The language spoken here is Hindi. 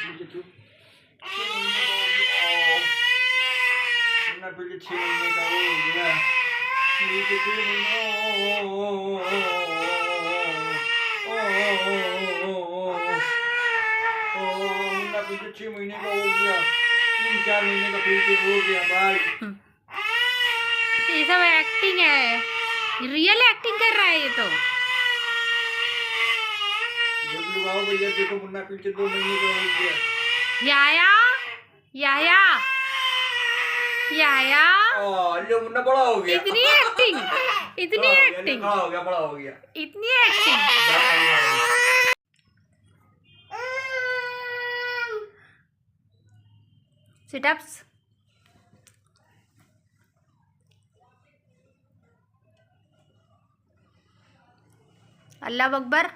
पीछे 6 महीने का हो गया। मुन्ना पीछे 6 महीने का हो गया। पीछे 6 महीने मुन्ना पीछे 6 महीने का हो गया। 3-4 महीने का पीछे हो गया भाई। ये सब एक्टिंग है, रियल एक्टिंग कर रहा है ये तो। भैया देखो मुन्ना पीछे 2 महीने का हो गया। याया याया याया लो मुन्ना बड़ा हो गया। इतनी एक्टिंग, इतनी एक्टिंग, बड़ा हो गया, बड़ा हो गया, इतनी एक्टिंग। सिटअप्स। अल्लाह अकबर।